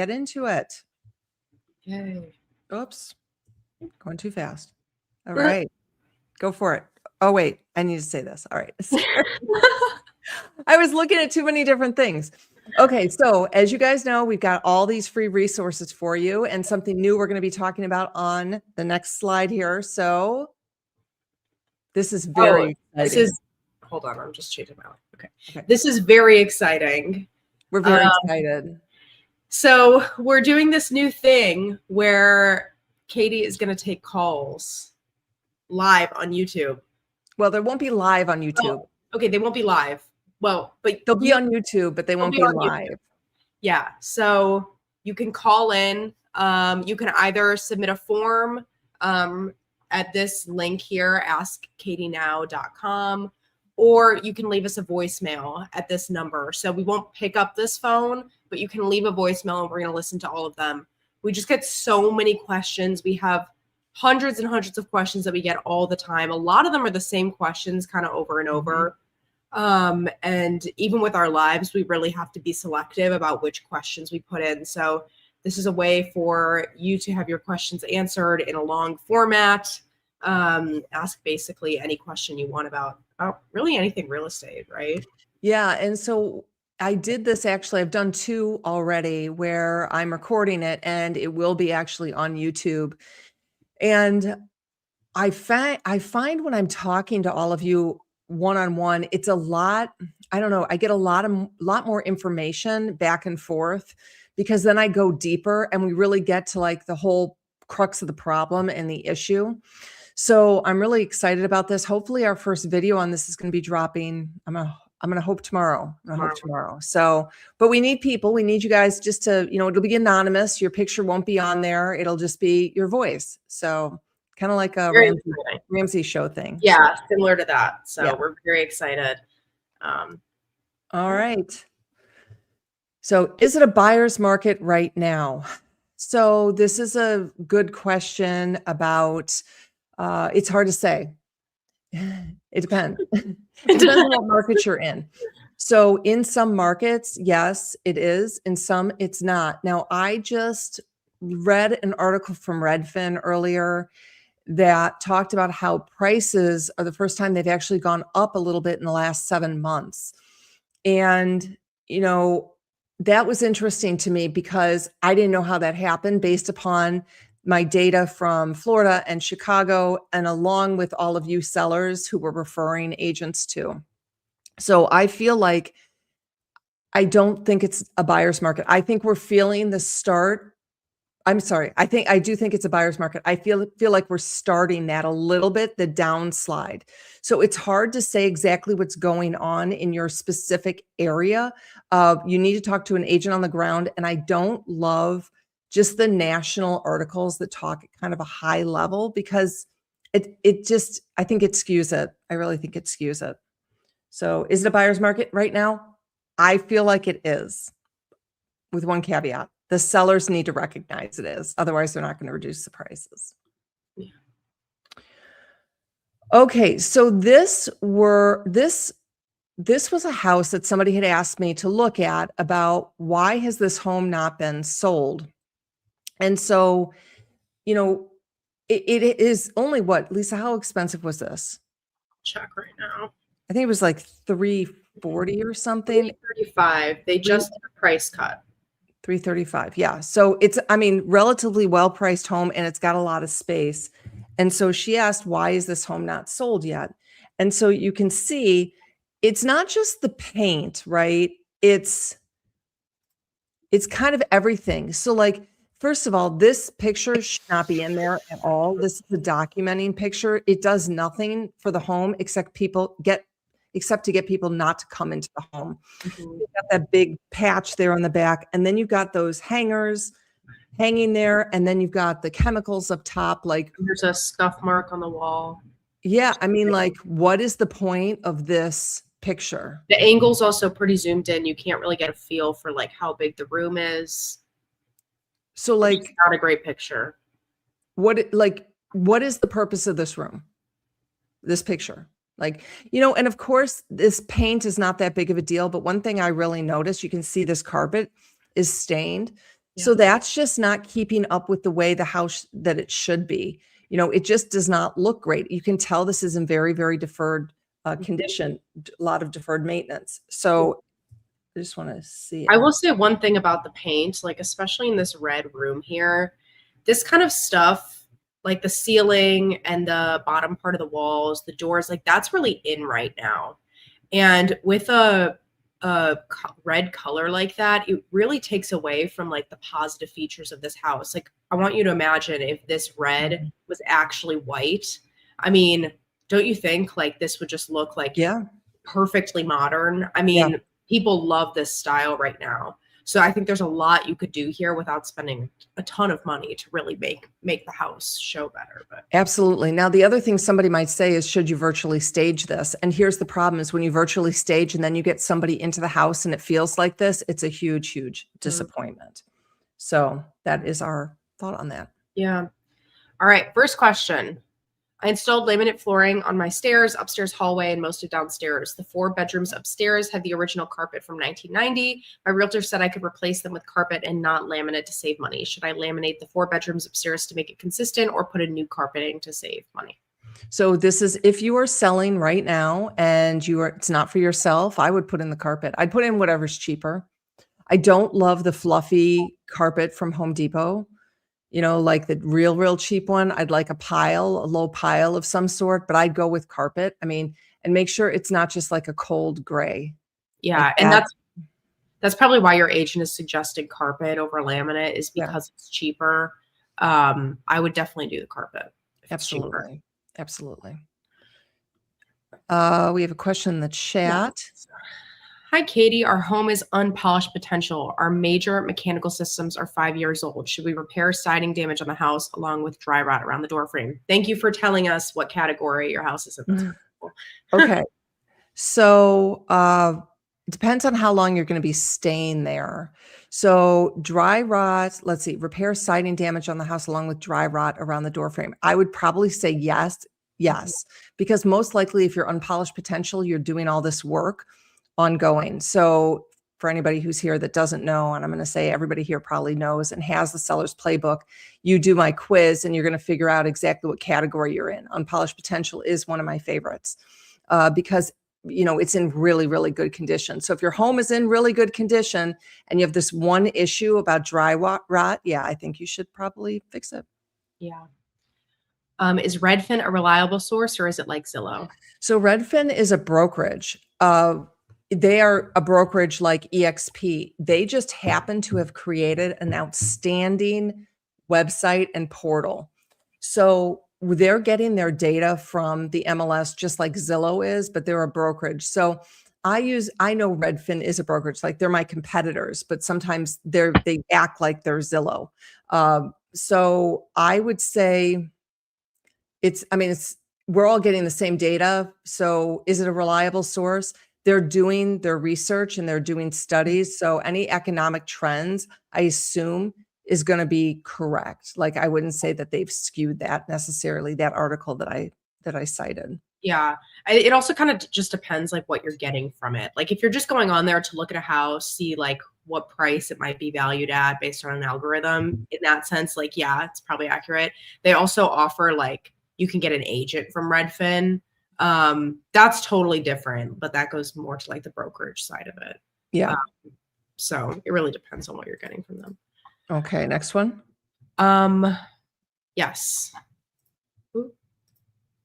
get into it. Yay. Oops, going too fast. All right, go for it. Oh, wait, I need to say this. All right. I was looking at too many different things. Okay, so as you guys know, we've got all these free resources for you and something new we're going to be talking about on the next slide here. So this is very exciting. Hold on, I'm just changing my light. Okay. This is very exciting. We're very excited. So we're doing this new thing where Katie is going to take calls live on YouTube. Well, they won't be live on YouTube. Oh, okay, they won't be live. Well, but they'll be on YouTube, but they won't be live. YouTube. Yeah, so you can call in. You can either submit a form at this link here, askkatienow.com, or you can leave us a voicemail at this number. So we won't pick up this phone, but you can leave a voicemail and we're going to listen to all of them. We just get so many questions. We have hundreds and hundreds of questions that we get all the time. A lot of them are the same questions kind of over and over. And even with our lives, we really have to be selective about which questions we put in. So this is a way for you to have your questions answered in a long format. Ask basically any question you want about really anything real estate, right? Yeah. And so I did this actually, I've done 2 already where I'm recording it and it will be actually on YouTube. And I find when I'm talking to all of you one-on-one, it's a lot, I don't know, I get a lot more information back and forth because then I go deeper and we really get to like the whole crux of the problem and the issue. So I'm really excited about this. Hopefully our first video on this is going to be dropping. I'm going to hope tomorrow. So, but we need people. We need you guys just to, it'll be anonymous. Your picture won't be on there. It'll just be your voice. So kind of like a Ramsey show thing. Yeah, similar to that. So yeah. We're very excited. All right. So is it a buyer's market right now? So this is a good question about, it's hard to say. It depends. It depends on what market you're in. So in some markets, yes, it is. In some, it's not. Now, I just read an article from Redfin earlier that talked about how prices are the first time they've actually gone up a little bit in the last 7 months. And, that was interesting to me because I didn't know how that happened based upon my data from Florida and Chicago, and along with all of you sellers who were referring agents to. So I feel like I don't think it's a buyer's market. I think we're feeling the start. I'm sorry. I do think it's a buyer's market. I feel like we're starting that a little bit, the downslide. So it's hard to say exactly what's going on in your specific area. You need to talk to an agent on the ground. And I don't love just the national articles that talk at kind of a high level because it just, I think it skews it. I really think it skews it. So is it a buyer's market right now? I feel like it is, with one caveat. The sellers need to recognize it is. Otherwise, they're not going to reduce the prices. Yeah. Okay, so this was a house that somebody had asked me to look at about why has this home not been sold? And so, it is only what, Lisa, how expensive was this? Check right now. I think it was like $340 or something. $335. They just did a price cut. $335. Yeah. So it's, relatively well-priced home and it's got a lot of space. And so she asked, why is this home not sold yet? And so you can see it's not just the paint, right? It's kind of everything. So like, first of all, this picture should not be in there at all. This is a documenting picture. It does nothing for the home except to get people not to come into the home. You've got that big patch there on the back, and then you've got those hangers hanging there, and then you've got the chemicals up top. Like there's a scuff mark on the wall. Yeah, like what is the point of this picture? The angle's also pretty zoomed in. You can't really get a feel for like how big the room is. So like, it's not a great picture. What is the purpose of this room? This picture? Like, and of course this paint is not that big of a deal, but one thing I really noticed, you can see this carpet is stained. So that's just not keeping up with the way the house that it should be. It just does not look great. You can tell this is in very, very deferred condition, a lot of deferred maintenance. So I just want to see I it. will say one thing about the paint, like especially in this red room here, this kind of stuff, like the ceiling and the bottom part of the walls, the doors, like that's really in right now. And with a red color like that, it really takes away from like the positive features of this house. Like I want you to imagine if this red was actually white. I mean, don't you think like this would just look like perfectly modern? I mean, people love this style right now. So I think there's a lot you could do here without spending a ton of money to really make the house show better. But Absolutely. Now, the other thing somebody might say is, should you virtually stage this? And here's the problem is when you virtually stage and then you get somebody into the house and it feels like this, it's a huge, huge disappointment. So that is our thought on that. Yeah. All right. First question. I installed laminate flooring on my stairs, upstairs hallway, and most of downstairs. The 4 bedrooms upstairs had the original carpet from 1990. My realtor said I could replace them with carpet and not laminate to save money. Should I laminate the 4 bedrooms upstairs to make it consistent or put in new carpeting to save money? So this is if you are selling right now and it's not for yourself, I would put in the carpet. I'd put in whatever's cheaper. I don't love the fluffy carpet from Home Depot. Like the real cheap one. I'd like a low pile of some sort, but I'd go with carpet. I mean, and make sure it's not just like a cold gray. Yeah. Like and that's probably why your agent is suggesting carpet over laminate is because it's cheaper. I would definitely do the carpet. Absolutely. Absolutely. We have a question in the chat. Hi, Katie. Our home is unpolished potential. Our major mechanical systems are 5 years old. Should we repair siding damage on the house along with dry rot around the door frame? Thank you for telling us what category your house is in. Okay. So it depends on how long you're going to be staying there. So dry rot, let's see, repair siding damage on the house along with dry rot around the door frame. I would probably say yes, because most likely if you're unpolished potential, you're doing all this work ongoing. So for anybody who's here that doesn't know, and I'm going to say everybody here probably knows and has the seller's playbook, you do my quiz and you're going to figure out exactly what category you're in. Unpolished potential is one of my favorites because it's in really, really good condition. So if your home is in really good condition and you have this one issue about dry rot, yeah, I think you should probably fix it. Yeah. Is Redfin a reliable source or is it like Zillow? So Redfin is a brokerage. They are a brokerage like EXP. They just happen to have created an outstanding website and portal. So they're getting their data from the MLS just like Zillow is, but they're a brokerage. So I know Redfin is a brokerage, like they're my competitors, but sometimes they act like they're Zillow. So I would say we're all getting the same data. So is it a reliable source? They're doing their research and they're doing studies. So any economic trends, I assume, is going to be correct. Like I wouldn't say that they've skewed that necessarily, that article that I cited. Yeah. It also kind of just depends like what you're getting from it. Like if you're just going on there to look at a house, see like what price it might be valued at based on an algorithm, in that sense, like, yeah, it's probably accurate. They also offer like, you can get an agent from Redfin. That's totally different, but that goes more to like the brokerage side of it. Yeah. So it really depends on what you're getting from them. Okay. Next one. Yes. Ooh.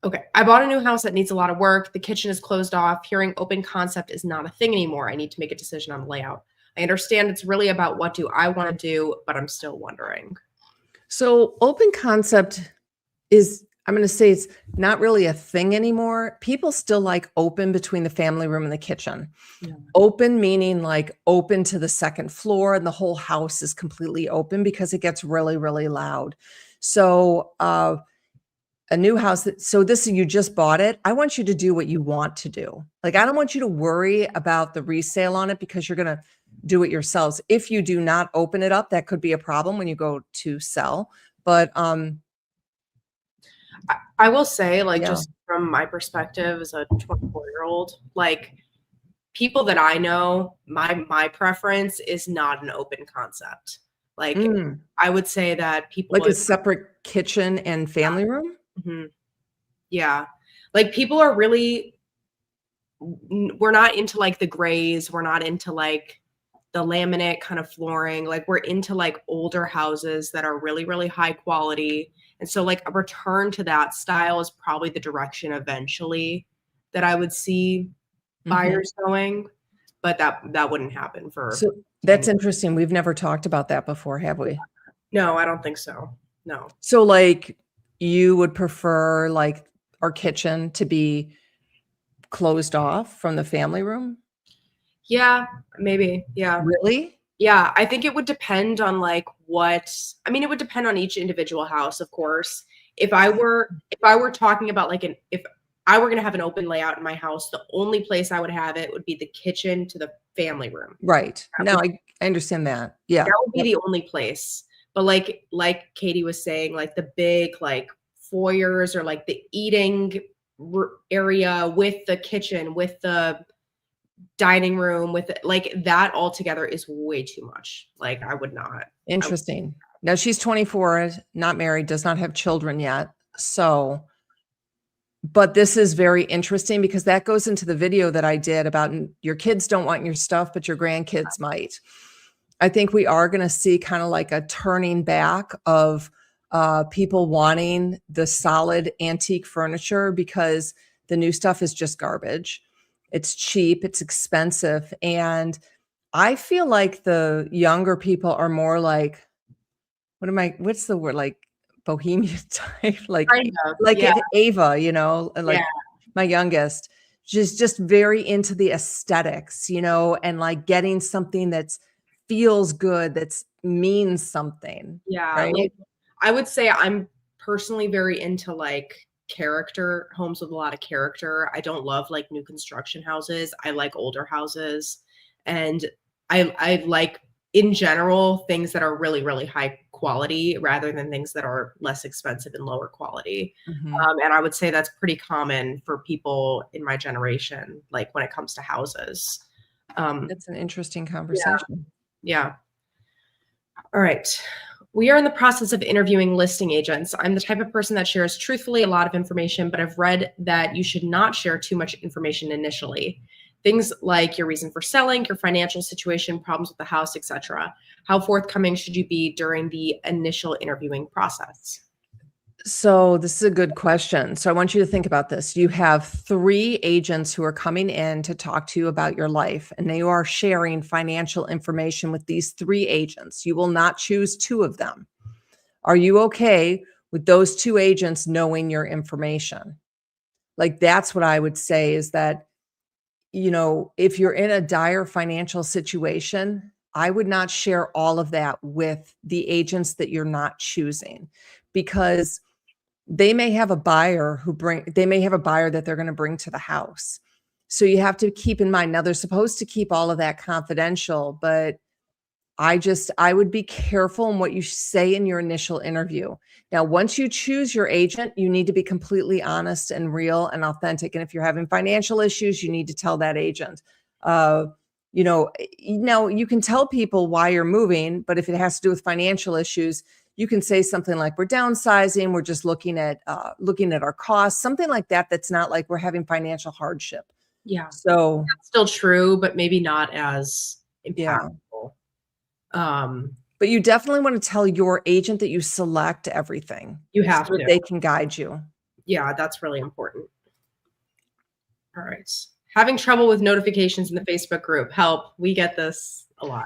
Okay. I bought a new house that needs a lot of work. The kitchen is closed off. Hearing open concept is not a thing anymore. I need to make a decision on the layout. I understand it's really about what do I want to do, but I'm still wondering. So open concept is, I'm going to say it's not really a thing anymore. People still like open between the family room and the kitchen. Yeah. Open meaning like open to the second floor and the whole house is completely open because it gets really, really loud. So a new house, you just bought it. I want you to do what you want to do. Like, I don't want you to worry about the resale on it because you're going to do it yourselves. If you do not open it up, that could be a problem when you go to sell. But I will say, like, just from my perspective as a 24-year-old, like people that I know, my preference is not an open concept. Like, Mm. I would say that people Like a separate kitchen and family room? Mhm. Yeah. Like, people are really we're not into, like, the grays, we're not into, like, the laminate kind of flooring, like, we're into, like, older houses that are really, really high quality, and so, like, a return to that style is probably the direction eventually that I would see Mhm. buyers going, but that wouldn't happen for So 10 that's years. interesting. We've never talked about that before, have we? No, I don't think so. No. So, like, you would prefer, like, our kitchen to be closed off from the family room? Yeah, maybe, yeah. Really? Yeah, I think it would depend on, like, it would depend on each individual house, of course. If I were talking about, like, an if I were gonna have an open layout in my house, the only place I would have it would be the kitchen to the family room. Right. That No, would I understand that. Yeah. that would be Yep. the only place. But, like Katie was saying, like, the big, like, foyers or, like, the eating area with the kitchen, with the dining room, with it like, that altogether is way too much. Like, I would Interesting. Now she's 24, not married, does not have children yet. So, but this is very interesting because that goes into the video that I did about your kids don't want your stuff, but your grandkids might. I think we are going to see kind of like a turning back of people wanting the solid antique furniture because the new stuff is just garbage. It's cheap, it's expensive. And I feel like the younger people are more like, what's the word? Like bohemian type, kind of, like yeah, Ava, yeah, like my youngest, she's just very into the aesthetics, and like getting something that's feels good, that's means something, yeah, right? like, I would say I'm personally very into, like, character homes with a lot of character. I don't love, like, new construction houses. I like older houses, and I like, in general, things that are really, really high quality rather than things that are less expensive and lower quality. Mhm. And I would say that's pretty common for people in my generation, like, when it comes to houses. Um, That's an interesting yeah, conversation. yeah. All right. We are in the process of interviewing listing agents. I'm the type of person that shares truthfully a lot of information, but I've read that you should not share too much information initially. Things like your reason for selling, your financial situation, problems with the house, etc. How forthcoming should you be during the initial interviewing process? So this is a good question. So I want you to think about this. You have 3 agents who are coming in to talk to you about your life, and they are sharing financial information with these 3 agents. You will not choose 2 of them. Are you okay with those 2 agents knowing your information? Like, that's what I would say is that, if you're in a dire financial situation, I would not share all of that with the agents that you're not choosing because they may have a buyer that they're going to bring to the house. So you have to keep in mind now they're supposed to keep all of that confidential, but I would be careful in what you say in your initial interview. Now, once you choose your agent, you need to be completely honest and real and authentic. And if you're having financial issues, you need to tell that agent. Now you can tell people why you're moving, but if it has to do with financial issues, you can say something like we're downsizing, we're just looking at our costs, something like that. That's not like we're having financial hardship. Yeah, So that's still true, but maybe not as yeah. impactful. Um, But you definitely want to tell your agent that you select everything you so have that to. they can guide you. Yeah, that's really important. All right. Having trouble with notifications in the Facebook group. Help. We get this a lot.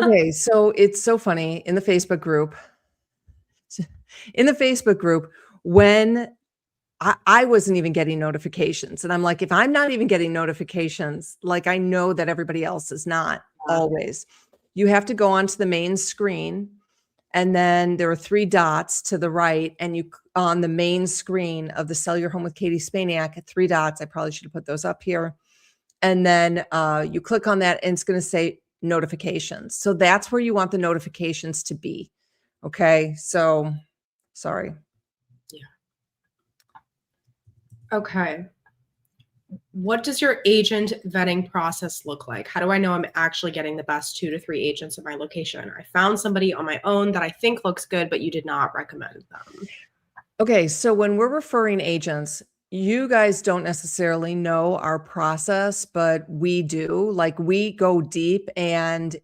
Okay, so it's so funny in the Facebook group, when I wasn't even getting notifications, and I'm like, if I'm not even getting notifications, like I know that everybody else is not always. You have to go onto the main screen, and then there are 3 dots to the right, and on the main screen of the Sell Your Home with Katie Spaniak, 3 dots. I probably should have put those up here. And then you click on that, and it's going to say notifications. So that's where you want the notifications to be. Okay. So sorry. Okay. What does your agent vetting process look like? How do I know I'm actually getting the best 2 to 3 agents in my location? I found somebody on my own that I think looks good, but you did not recommend them. Okay, so when we're referring agents, you guys don't necessarily know our process, but we do. Like we go deep and,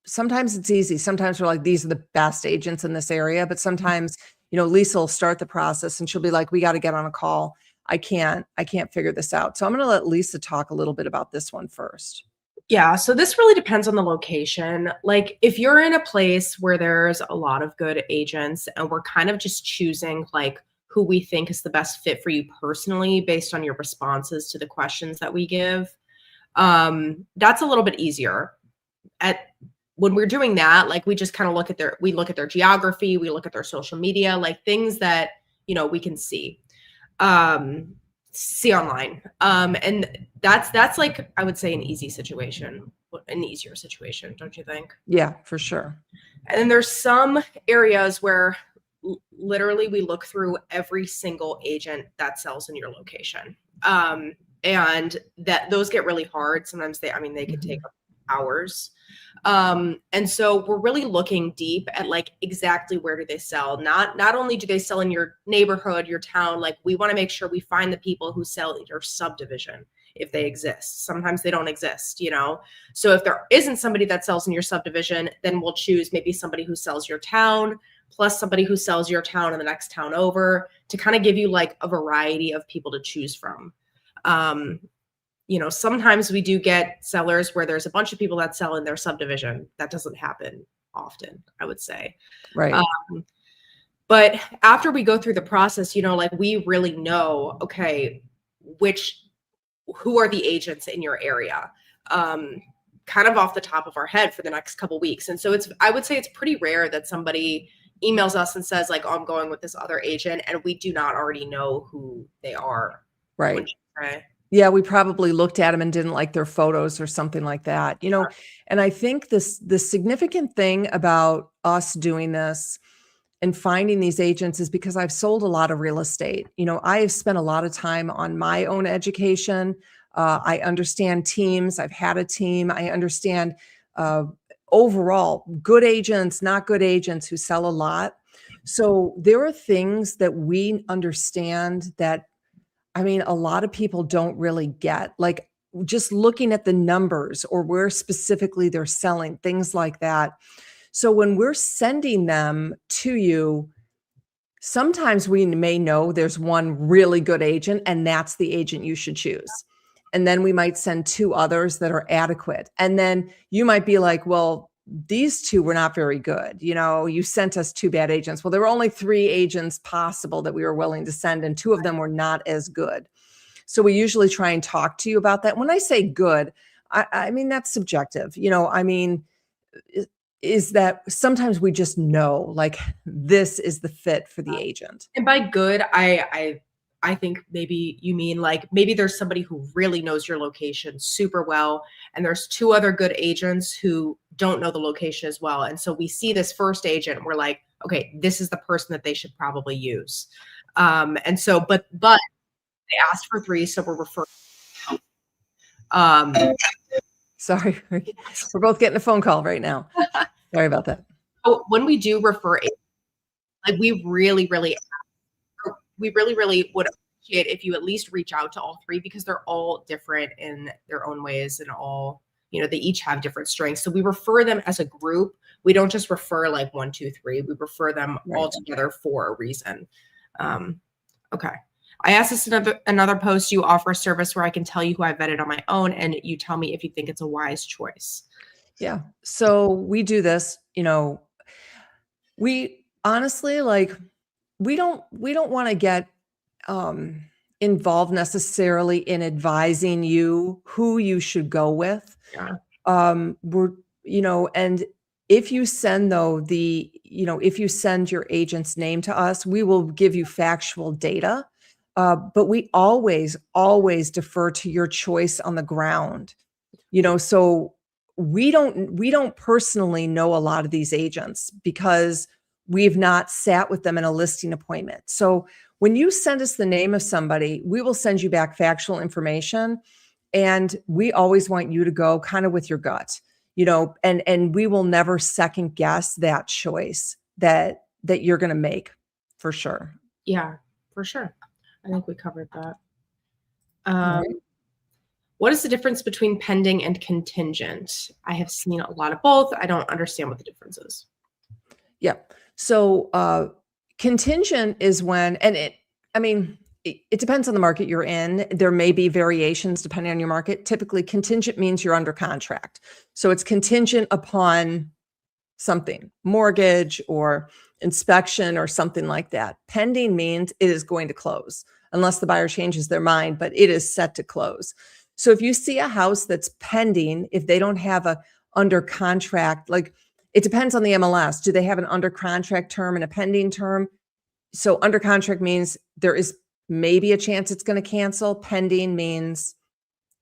sometimes it's easy. Sometimes we're like, these are the best agents in this area. But sometimes, Lisa will start the process and she'll be like, we got to get on a call. I can't figure this out. So I'm going to let Lisa talk a little bit about this one first. Yeah, so this really depends on the location. Like if you're in a place where there's a lot of good agents and we're kind of just choosing like who we think is the best fit for you personally based on your responses to the questions that we give, that's a little bit easier. At when we're doing that, like we just kind of look at their geography, we look at their social media, like things that, we can um, see online. And that's like I would say an easier situation, don't you think? Yeah, for sure. And then there's some areas where literally we look through every single agent that sells in your location. And that those get really hard. Sometimes they could take hours. And so we're really looking deep at like exactly where do they sell. Not only do they sell in your neighborhood, your town, like we want to make sure we find the people who sell in your subdivision if they exist. Sometimes they don't exist. So if there isn't somebody that sells in your subdivision, then we'll choose maybe somebody who sells your town plus somebody who sells your town in the next town over to kind of give you like a variety of people to choose from. Sometimes we do get sellers where there's a bunch of people that sell in their subdivision. That doesn't happen often, I would say. Right. But after we go through the process, like we really know, okay, who are the agents in your area? Kind of off the top of our head for the next couple weeks. And so I would say it's pretty rare that somebody emails us and says like, oh, I'm going with this other agent and we do not already know who they are. Right. Right. Yeah, we probably looked at them and didn't like their photos or something like that, and I think the significant thing about us doing this and finding these agents is because I've sold a lot of real estate. I have spent a lot of time on my own education. I understand teams. I've had a team. I understand overall good agents, not good agents who sell a lot. So there are things that we understand that a lot of people don't really get, like just looking at the numbers or where specifically they're selling, things like that. So when we're sending them to you, sometimes we may know there's one really good agent and that's the agent you should choose. And then we might send 2 others that are adequate. And then you might be like, well, these 2 were not very good. You sent us 2 bad agents. Well, there were only 3 agents possible that we were willing to send, and 2 of them were not as good. So we usually try and talk to you about that. When I say good, I mean, that's subjective. Is that sometimes we just know like this is the fit for the agent. And by good, I think maybe you mean like maybe there's somebody who really knows your location super well, and there's 2 other good agents who don't know the location as well. And so we see this first agent, and we're like, okay, this is the person that they should probably use. And so, but they asked for 3, so we're referring. Sorry, we're both getting a phone call right now. Sorry about that. So when we do refer, like we really would appreciate if you at least reach out to all 3 because they're all different in their own ways and all, they each have different strengths. So we refer them as a group. We don't just refer like 1, 2, 3. We refer them all together for a reason. Okay. I asked this another post. You offer a service where I can tell you who I vetted on my own, and you tell me if you think it's a wise choice. Yeah. So we do this, we honestly we don't want to get involved necessarily in advising you who you should go with. Yeah. And if you send though if you send your agent's name to us, we will give you factual data. But we always defer to your choice on the ground. So we don't personally know a lot of these agents because we've not sat with them in a listing appointment. So when you send us the name of somebody, we will send you back factual information. And we always want you to go kind of with your gut, and we will never second guess that choice that you're going to make, for sure. Yeah, for sure. I think we covered that. Right. What is the difference between pending and contingent? I have seen a lot of both. I don't understand what the difference is. Yeah. So contingent is when, and it depends on the market you're in. There may be variations depending on your market. Typically, contingent means you're under contract. So it's contingent upon something, mortgage or inspection or something like that. Pending means it is going to close unless the buyer changes their mind, but it is set to close. So if you see a house that's pending, if they don't have a under contract, like it depends on the MLS. Do they have an under contract term and a pending term? So under contract means there is maybe a chance it's going to cancel. Pending means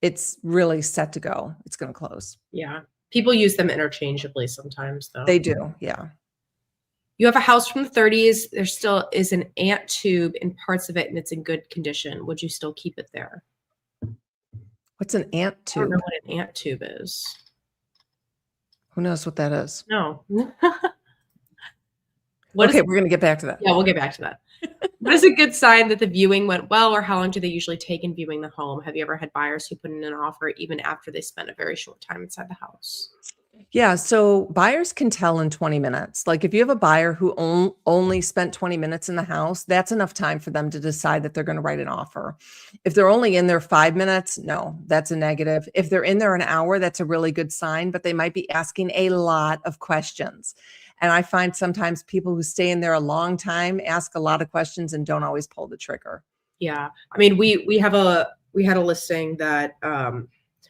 it's really set to go. It's going to close. Yeah. People use them interchangeably sometimes, though. They do. Yeah. You have a house from the 30s. There still is an ant tube in parts of it, and it's in good condition. Would you still keep it there? What's an ant I don't tube? know what an ant tube is. Who knows what that is? No. Okay, we're going to get back to that. Yeah, we'll get back to that. What is a good sign that the viewing went well, or how long do they usually take in viewing the home? Have you ever had buyers who put in an offer even after they spent a very short time inside the house? Yeah, so buyers can tell in 20 minutes. Like if you have a buyer who only spent 20 minutes in the house, that's enough time for them to decide that they're going to write an offer. If they're only in there 5 minutes, no, that's a negative. If they're in there an hour, that's a really good sign, but they might be asking a lot of questions. And I find sometimes people who stay in there a long time ask a lot of questions and don't always pull the trigger. Yeah. I mean, we had a listing that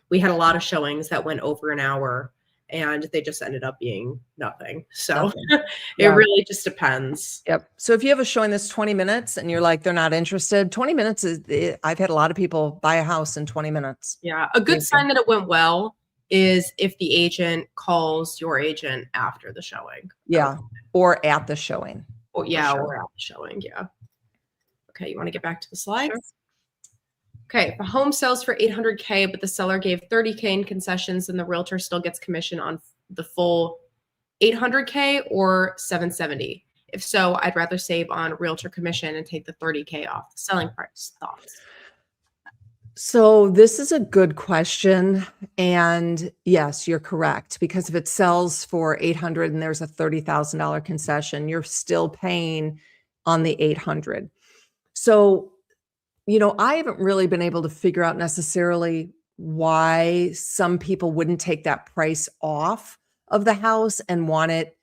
we had a lot of showings that went over an hour, and they just ended up being nothing. So it really just depends. Yep. So if you have a showing that's 20 minutes and you're like, they're not interested, 20 minutes is, I've had a lot of people buy a house in 20 minutes. Yeah. A good sign that it went well is if the agent calls your agent after the showing. Yeah. Or at the showing. Or or at the showing. Yeah. Okay. You want to get back to the slides? Sure. Okay. If a home sells for $800K, but the seller gave $30K in concessions, and the realtor still gets commission on the full $800K or $770. If so, I'd rather save on realtor commission and take the $30K off the selling price. Thoughts? So this is a good question. And yes, you're correct. Because if it sells for $800 and there's a $30,000 concession, you're still paying on the $800. So, I haven't really been able to figure out necessarily why some people wouldn't take that price off of the house and want it.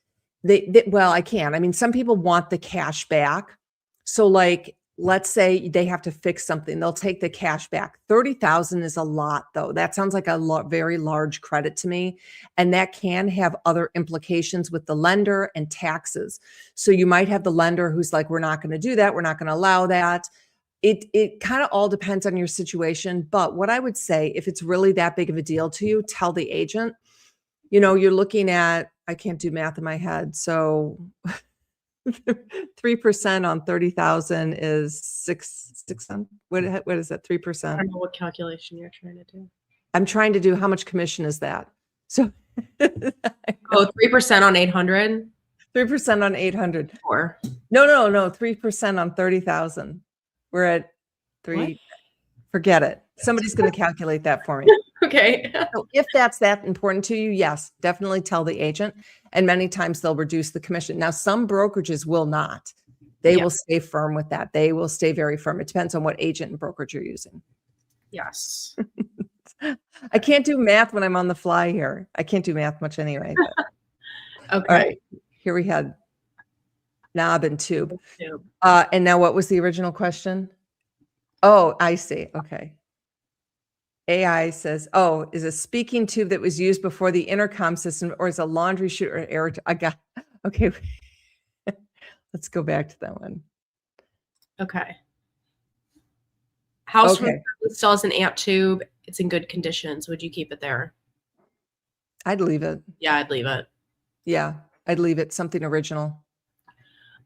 Well, I can. I mean, some people want the cash back. So like, let's say they have to fix something, they'll take the cash back. 30,000 is a lot though. That sounds like a very large credit to me. And that can have other implications with the lender and taxes. So you might have the lender who's like, we're not going to do that. We're not going to allow that. It kind of all depends on your situation. But what I would say, if it's really that big of a deal to you, tell the agent. You're looking at, I can't do math in my head. So 3% on 30,000 is 600. What is that? 3%. I don't know what calculation you're trying to do. I'm trying to do how much commission is that? So 3% on 800. 3% on 800. Or no, 3% on 30,000. We're at 3. What? Forget it. Somebody's going to calculate that for me. Okay. So if that's that important to you, yes, definitely tell the agent. And many times they'll reduce the commission. Now, some brokerages will not. They will stay firm with that. They will stay very firm. It depends on what agent and brokerage you're using. Yes. I can't do math when I'm on the fly here. I can't do math much anyway. Okay. All right. Here we had knob and tube. And now what was the original question? Oh, I see. Okay. AI says, is a speaking tube that was used before the intercom system, or is a laundry chute or air? I got, okay. Let's go back to that one. Okay. House still has an ant tube. It's in good conditions. Would you keep it there? I'd leave it. Yeah, I'd leave it. Yeah, I'd leave it. Something original.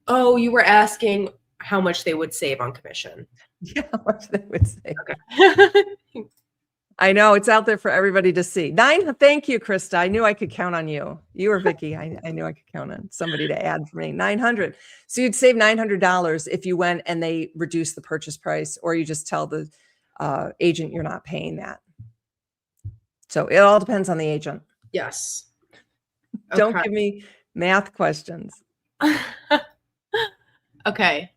Oh, you were asking how much they would save on commission. Yeah, how much they would say. Okay. I know it's out there for everybody to see. Thank you, Krista. I knew I could count on you. You or Vicky. I knew I could count on somebody to add for me. 900. So you'd save $900 if you went and they reduce the purchase price, or you just tell the agent you're not paying that. So it all depends on the agent. Yes. Don't Okay. give me math questions. Okay.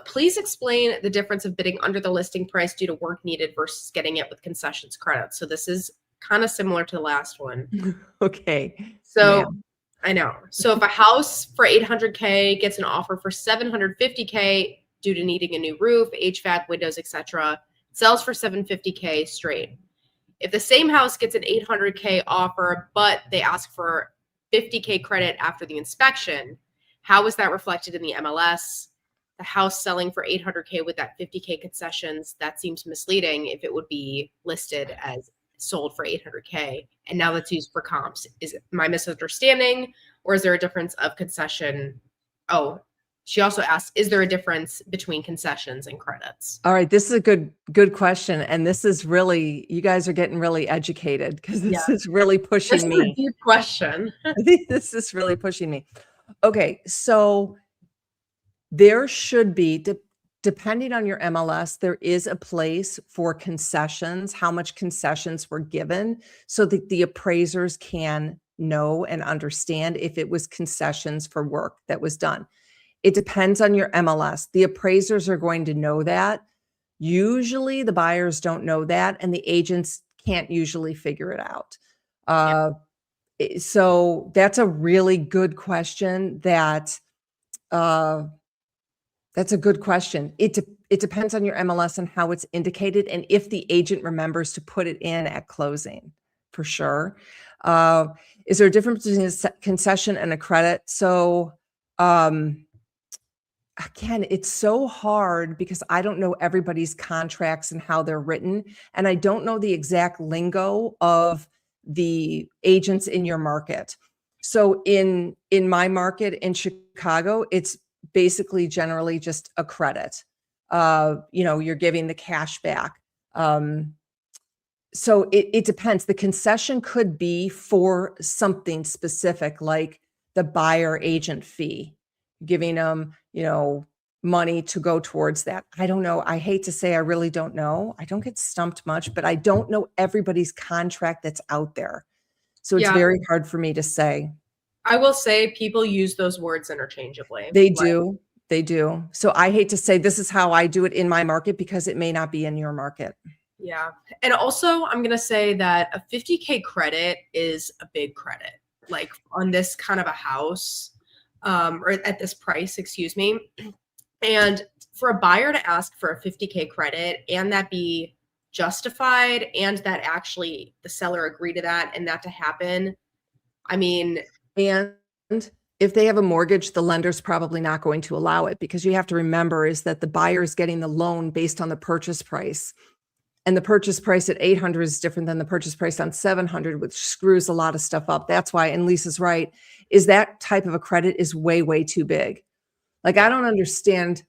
Please explain the difference of bidding under the listing price due to work needed versus getting it with concessions credit. So this is kind of similar to the last one. Okay. So Ma'am. I know. So if a house for 800K gets an offer for 750K due to needing a new roof, HVAC, windows, etc., sells for 750K straight. If the same house gets an 800K offer, but they ask for 50K credit after the inspection, how is that reflected in the MLS? The house selling for 800K with that 50K concessions, that seems misleading if it would be listed as sold for 800K. And now that's used for comps. Is it my misunderstanding, or is there a difference of concession? Oh, she also asked, is there a difference between concessions and credits? All right, this is a good question, and this is really, you guys are getting really educated because this Yeah. is really This pushing is a me. deep question. I think this is really pushing me. Okay, so there should be, depending on your MLS, there is a place for concessions, how much concessions were given, so that the appraisers can know and understand if it was concessions for work that was done. It depends on your MLS. The appraisers are going to know that. Usually the buyers don't know that, and the agents can't usually figure it out. So that's a really good question that's a good question. It depends on your MLS and how it's indicated, and if the agent remembers to put it in at closing, for sure. Uh, is there a difference between a concession and a credit? So, again, it's so hard because I don't know everybody's contracts and how they're written, and I don't know the exact lingo of the agents in your market. So in my market in Chicago, it's basically generally just a credit. You're giving the cash back. So it depends. The concession could be for something specific, like the buyer agent fee, giving them, money to go towards that. I don't know. I hate to say I really don't know. I don't get stumped much, but I don't know everybody's contract that's out there. So it's Yeah. very hard for me to say. I will say people use those words interchangeably. They Like, do. They do. So I hate to say this is how I do it in my market because it may not be in your market. yeah. And also, I'm going to say that a 50K credit is a big credit, like on this kind of a house, or at this price, excuse me. And for a buyer to ask for a 50K credit and that be justified and that actually the seller agree to that and that to happen, I mean, And if they have a mortgage, the lender's probably not going to allow it, because you have to remember is that the buyer is getting the loan based on the purchase price. And the purchase price at 800 is different than the purchase price on 700, which screws a lot of stuff up. That's why, and Lisa's right, is that type of a credit is way, way too big. Like, I don't understand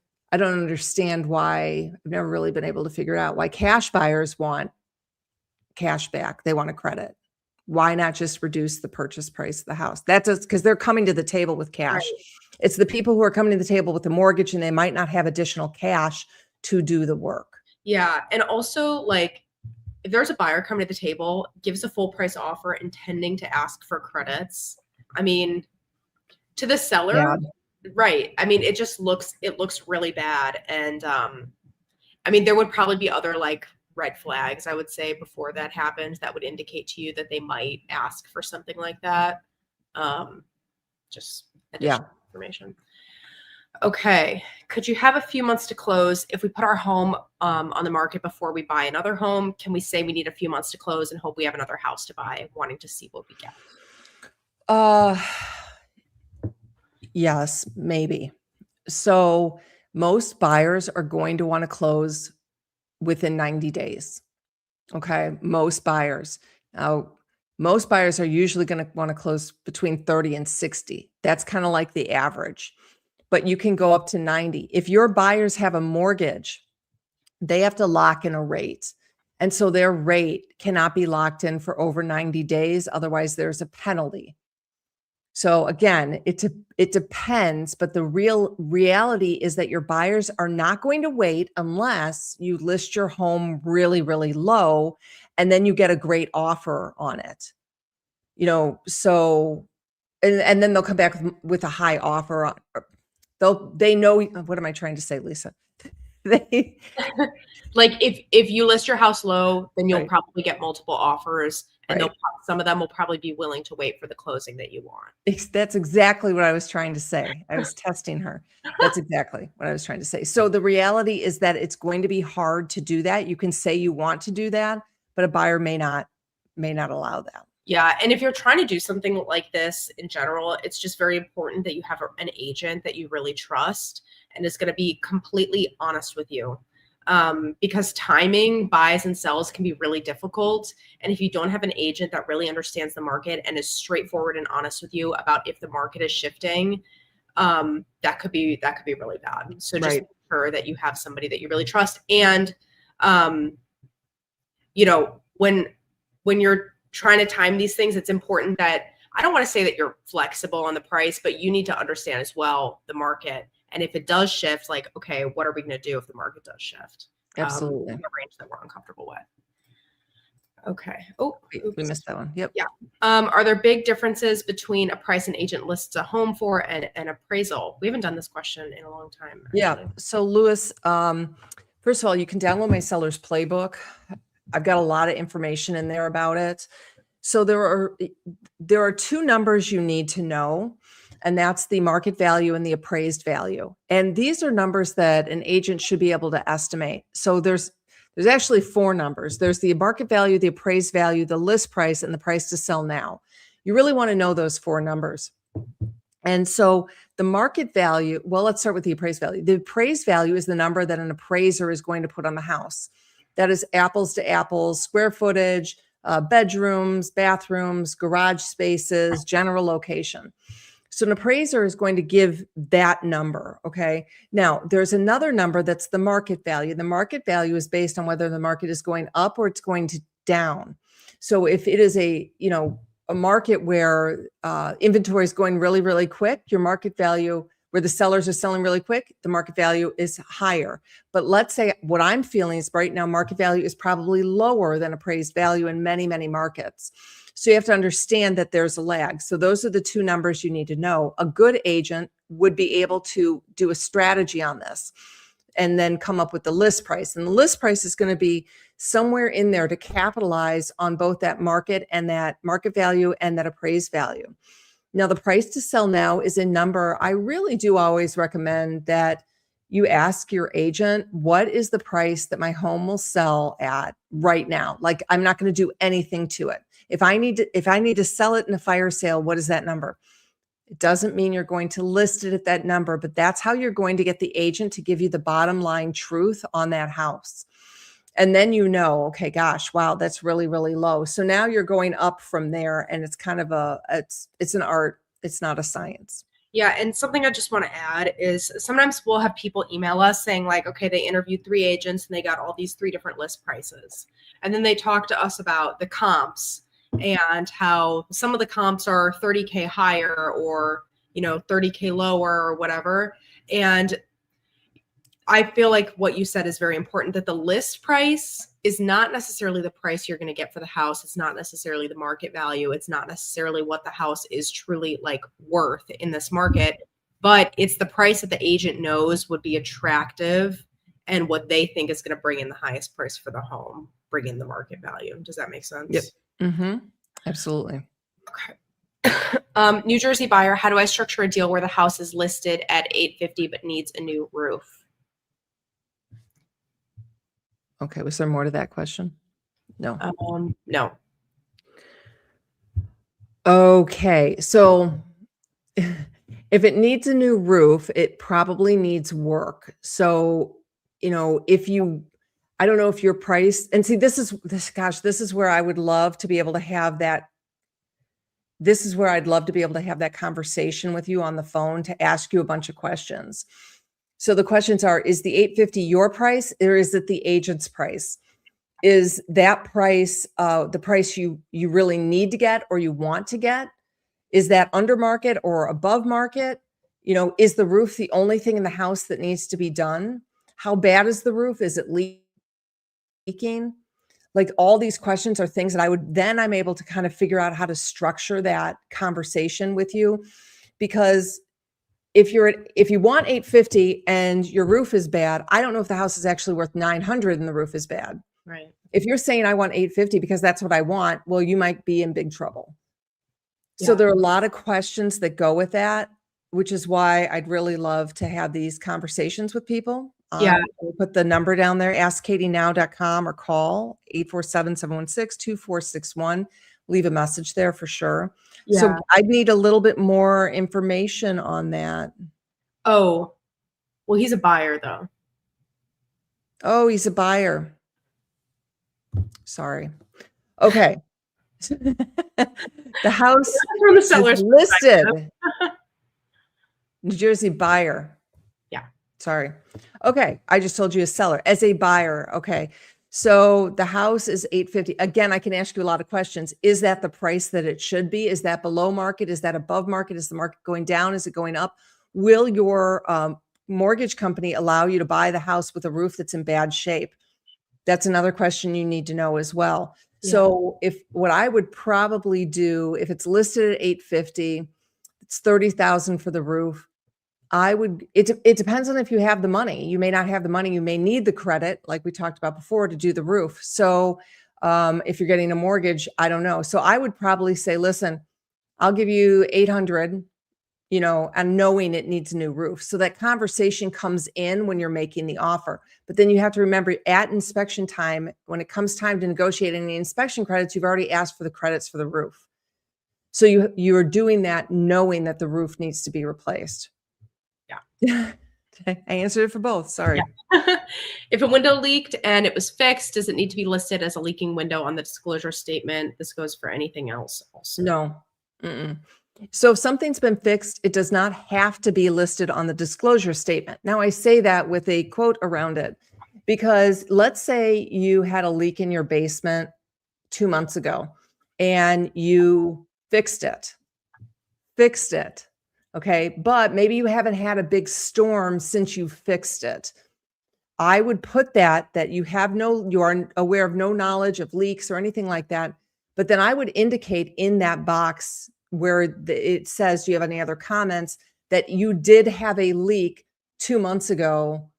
why, I've never really been able to figure out why cash buyers want cash back. They want a credit. Why not just reduce the purchase price of the house? That's because they're coming to the table with cash. Right. It's the people who are coming to the table with the mortgage and they might not have additional cash to do the work. Yeah. And also, like, if there's a buyer coming to the table, gives a full price offer intending to ask for credits, I mean, to the seller, Bad. right. I mean, it looks really bad. And I mean, there would probably be other like red flags, I would say, before that happens that would indicate to you that they might ask for something like that. Just additional information. Okay. Could you have a few months to close? If we put our home on the market before we buy another home, can we say we need a few months to close and hope we have another house to buy, wanting to see what we get? Yes, maybe. So most buyers are going to want to close within 90 days. Okay. Most buyers. Now, most buyers are usually going to want to close between 30 and 60. That's kind of like the average. but you can go up to 90. If your buyers have a mortgage, they have to lock in a rate. And so their rate cannot be locked in for over 90 days. Otherwise, there's a penalty. So again, it depends, but the real reality is that your buyers are not going to wait unless you list your home really, really low, and then you get a great offer on it. So and then they'll come back with a high offer on. They know, what am I trying to say, Lisa? They Like if you list your house low, then you'll Right. probably get multiple offers, and Right. some of them will probably be willing to wait for the closing that you want. That's exactly what I was trying to say. I was testing her. That's exactly what I was trying to say. So the reality is that it's going to be hard to do that. You can say you want to do that, but a buyer may not allow that. Yeah, and if you're trying to do something like this in general, it's just very important that you have an agent that you really trust and is going to be completely honest with you. Because timing buys and sells can be really difficult. And if you don't have an agent that really understands the market and is straightforward and honest with you about if the market is shifting, that could be really bad. So just Right. make sure that you have somebody that you really trust. And when you're trying to time these things, it's important that, I don't want to say that you're flexible on the price, but you need to understand as well the market. And if it does shift, like, okay, what are we going to do if the market does shift? Absolutely. In a range that we're uncomfortable with. Okay. Oh, We missed that one. Yep. Yeah. Are there big differences between a price an agent lists a home for and an appraisal? We haven't done this question in a long time. Actually. Yeah. So Lewis, first of all, you can download my seller's playbook. I've got a lot of information in there about it. So there are two numbers you need to know, and that's the market value and the appraised value. And these are numbers that an agent should be able to estimate. So there's actually four numbers. There's the market value, the appraised value, the list price, and the price to sell now. You really want to know those four numbers. And so the market value, well, let's start with the appraised value. The appraised value is the number that an appraiser is going to put on the house. That is apples to apples, square footage, bedrooms, bathrooms, garage spaces, general location. So an appraiser is going to give that number, okay? Now, there's another number that's the market value. The market value is based on whether the market is going up or it's going to down. So if it is a market where inventory is going really, really quick, your market value, where the sellers are selling really quick, the market value is higher. But let's say what I'm feeling is right now, market value is probably lower than appraised value in many, many markets. So you have to understand that there's a lag. So those are the two numbers you need to know. A good agent would be able to do a strategy on this and then come up with the list price. And the list price is going to be somewhere in there to capitalize on both that market value and that appraised value. Now, the price to sell now is a number. I really do always recommend that you ask your agent, what is the price that my home will sell at right now? Like, I'm not going to do anything to it. If I need to sell it in a fire sale, what is that number? It doesn't mean you're going to list it at that number, but that's how you're going to get the agent to give you the bottom line truth on that house. And then okay, gosh, wow, that's really, really low. So now you're going up from there, and it's kind of it's an art. It's not a science. Yeah, and something I just want to add is sometimes we'll have people email us saying like, okay, they interviewed 3 agents and they got all these 3 different list prices. And then they talk to us about the comps and how some of the comps are 30K higher or, 30K lower or whatever. And I feel like what you said is very important, that the list price is not necessarily the price you're going to get for the house. It's not necessarily the market value. It's not necessarily what the house is truly like worth in this market, but it's the price that the agent knows would be attractive and what they think is going to bring in the highest price for the home, bring in the market value. Does that make sense? Yep. Mm-hmm. Absolutely. Okay. New Jersey buyer, how do I structure a deal where the house is listed at $850 but needs a new roof? Okay. Was there more to that question? No. No. Okay. So if it needs a new roof, it probably needs work. So, I don't know if your price, and see, this is where I would love to be able to have that this is where I'd love to be able to have that conversation with you on the phone to ask you a bunch of questions. So the questions are, is the 850 your price, or is it the agent's price? Is that price the price you really need to get or you want to get? Is that under market or above market? You know, is the roof the only thing in the house that needs to be done? How bad is the roof? Is it leaking? Like, all these questions are things that I'm able to kind of figure out how to structure that conversation with you. Because if you want 850 and your roof is bad, I don't know if the house is actually worth 900 and the roof is bad. Right. If you're saying I want 850 because that's what I want, well, you might be in big trouble. So Yeah. there are a lot of questions that go with that, which is why I'd really love to have these conversations with people. Yeah. We'll put the number down there, askkatienow.com, or call 847-716-2461. Leave a message there for sure. Yeah. So I'd need a little bit more information on that. Oh, well, he's a buyer though. Oh, he's a buyer. Sorry. Okay. The house From the is seller's listed. New Jersey buyer. Yeah. Sorry. Okay. I just told you a seller as a buyer. Okay. So the house is 850. Again, I can ask you a lot of questions. Is that the price that it should be? Is that below market? Is that above market? Is the market going down? Is it going up? Will your mortgage company allow you to buy the house with a roof that's in bad shape? That's another question you need to know as well. Yeah. So what I would probably do, if it's listed at 850, it's 30,000 for the roof. It depends on if you have the money. You may not have the money. You may need the credit, like we talked about before, to do the roof. So if you're getting a mortgage, I don't know. So I would probably say, listen, I'll give you 800, you know, and knowing it needs a new roof. So that conversation comes in when you're making the offer. But then you have to remember, at inspection time, when it comes time to negotiate any inspection credits, you've already asked for the credits for the roof. So you are doing that knowing that the roof needs to be replaced. Yeah. I answered it for both. Sorry. Yeah. If a window leaked and it was fixed, does it need to be listed as a leaking window on the disclosure statement? This goes for anything else also. No. Mm-mm. So if something's been fixed, it does not have to be listed on the disclosure statement. Now, I say that with a quote around it, because let's say you had a leak in your basement 2 months ago and you fixed it. Okay. But maybe you haven't had a big storm since you fixed it. I would put that you are aware of no knowledge of leaks or anything like that. But then I would indicate in that box where it says, do you have any other comments, that you did have a leak 2 months ago,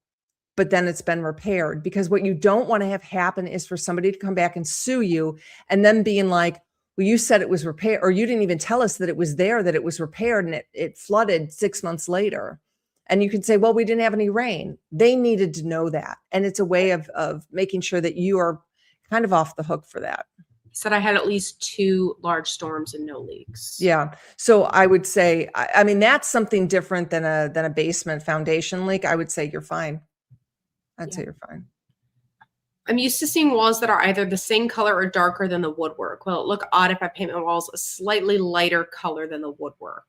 but then it's been repaired. Because what you don't want to have happen is for somebody to come back and sue you and then being like, well, you said it was repaired, or you didn't even tell us that it was there, that it was repaired, and it flooded 6 months later. And you could say, well, we didn't have any rain. They needed to know that. And it's a way of making sure that you are kind of off the hook for that. He said I had at least 2 large storms and no leaks. Yeah. So I would say, I mean, that's something different than a basement foundation leak. I would say you're fine. I'd say you're fine. I'm used to seeing walls that are either the same color or darker than the woodwork. Will it look odd if I paint my walls a slightly lighter color than the woodwork?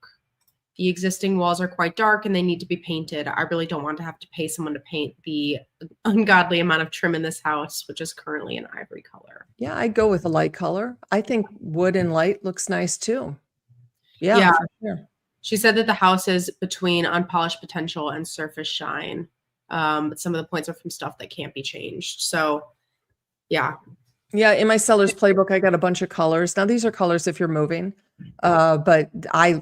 The existing walls are quite dark and they need to be painted. I really don't want to have to pay someone to paint the ungodly amount of trim in this house, which is currently an ivory color. Yeah, I'd go with a light color. I think wood and light looks nice too. Yeah. For sure. She said that the house is between unpolished potential and surface shine. But some of the points are from stuff that can't be changed. So yeah. Yeah, in my seller's playbook, I got a bunch of colors. Now, these are colors if you're moving, but I